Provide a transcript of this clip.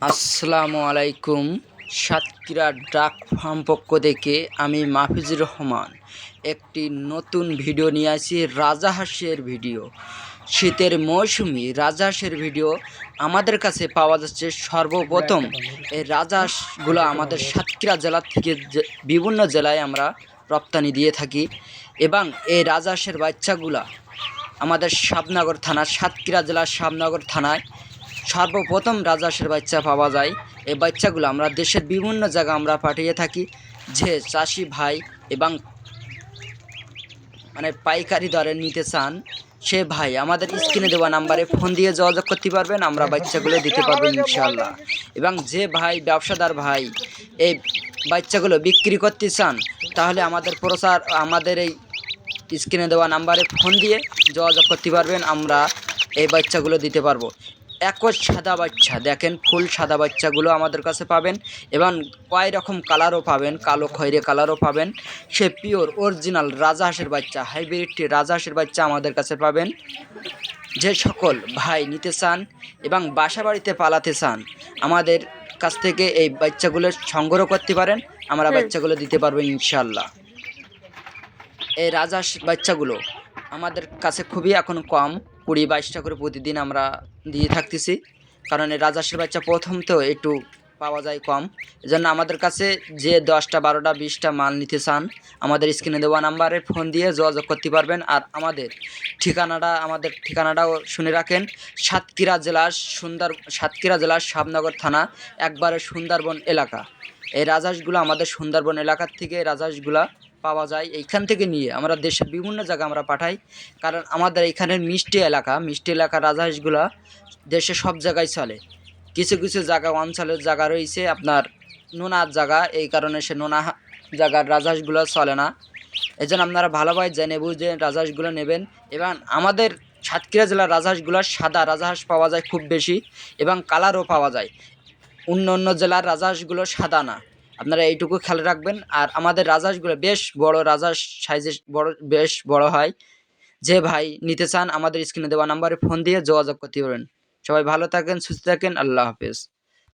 আসসালামু আলাইকুম। সাতক্ষীরা ডাক ফার্ম পক্ষ থেকে আমি মাহফুজুর রহমান একটি নতুন ভিডিও নিয়ে আসি, রাজাহাঁসের ভিডিও। শীতের মৌসুমি রাজহাঁসের ভিডিও আমাদের কাছে পাওয়া যাচ্ছে। সর্বপ্রথম এই রাজহাঁসগুলো আমাদের সাতক্ষীরা জেলা থেকে বিভিন্ন জেলায় আমরা রপ্তানি দিয়ে থাকি, এবং এই রাজহাঁসের বাচ্চাগুলা আমাদের শাবনগর থানা, সাতক্ষীরা জেলার শাবনগর থানায় সর্বপ্রথম রাজহাঁসের বাচ্চা পাওয়া যায়। এই বাচ্চাগুলো আমরা দেশের বিভিন্ন জায়গা আমরা পাঠিয়ে থাকি। যে চাষি ভাই এবং পাইকারি দরে নিতে চান, সে ভাই আমাদের স্ক্রিনে দেওয়া নাম্বারে ফোন দিয়ে যোগাযোগ করতে পারবেন, আমরা বাচ্চাগুলো দিতে পারবেন ইনশাআল্লাহ। এবং যে ভাই ব্যবসাদার ভাই এই বাচ্চাগুলো বিক্রি করতে চান, তাহলে আমাদের এই স্ক্রিনে দেওয়া নাম্বারে ফোন দিয়ে যোগাযোগ করতে পারবেন, আমরা এই বাচ্চাগুলো দিতে পারবো। একজ সাদা বাচ্চা, দেখেন ফুল সাদা বাচ্চাগুলো আমাদের কাছে পাবেন, এবং কয় রকম কালারও পাবেন, কালো খয়েরি কালারও পাবেন। সে পিওর অরিজিনাল রাজহাঁসের বাচ্চা, হাইব্রিডটি রাজহাঁসের বাচ্চা আমাদের কাছে পাবেন। যে সকল ভাই নিতে চান এবং বাসা বাড়িতে পালাতে চান, আমাদের কাছ থেকে এই বাচ্চাগুলো সংগ্রহ করতে পারেন, আমরা বাচ্চাগুলো দিতে পারবো ইনশাআল্লাহ। এই রাজহাঁস বাচ্চাগুলো আমাদের কাছে খুবই এখন কম, 20-22টা করে প্রতিদিন আমরা দিয়ে থাকতেছি, কারণ এই রাজহাঁসের বাচ্চা প্রথম তো একটু পাওয়া যায় কম। এজন্য আমাদের কাছে যে 10টা 12টা 20টা মাল নিতে চান, আমাদের স্ক্রিনে দেওয়া নাম্বারে ফোন দিয়ে যোগাযোগ করতে পারবেন। আর আমাদের ঠিকানাটাও শুনে রাখেন, সাতক্ষীরা জেলার শাবনগর থানা, একবারে সুন্দরবন এলাকা। এই রাজহাঁসগুলো আমাদের সুন্দরবন এলাকার থেকে রাজহাঁসগুলা পাওয়া যায়। এইখান থেকে নিয়ে আমরা দেশের বিভিন্ন জায়গা আমরা পাঠাই, কারণ আমাদের এখানের মিষ্টি এলাকা রাজহাঁসগুলা দেশে সব জায়গায় চলে। কিছু কিছু জায়গা অঞ্চলের জায়গা রয়েছে আপনার নোনার জায়গা, এই কারণে সে নোনা জায়গার রাজহাঁসগুলো চলে না। এই জন্য আপনারা ভালোভাবে জেনে বুঝে রাজহাঁসগুলো নেবেন। এবং আমাদের সাতক্ষীরা জেলার রাজহাঁসগুলো সাদা রাজহাঁস পাওয়া যায় খুব বেশি, এবং কালারও পাওয়া যায়। অন্য জেলার রাজহাঁসগুলো সাদা না, আপনারা এইটুকু খেয়াল রাখবেন। আর আমাদের রাজহাঁসগুলো বেশ বড় রাজহাঁস, সাইজে বেশ বড় হয়। যে ভাই নিতে চান, আমাদের স্ক্রিনে দেওয়া নাম্বারে ফোন দিয়ে যোগাযোগ করতে পারবেন। সবাই ভালো থাকেন, সুস্থ থাকেন, আল্লাহ হাফেজ।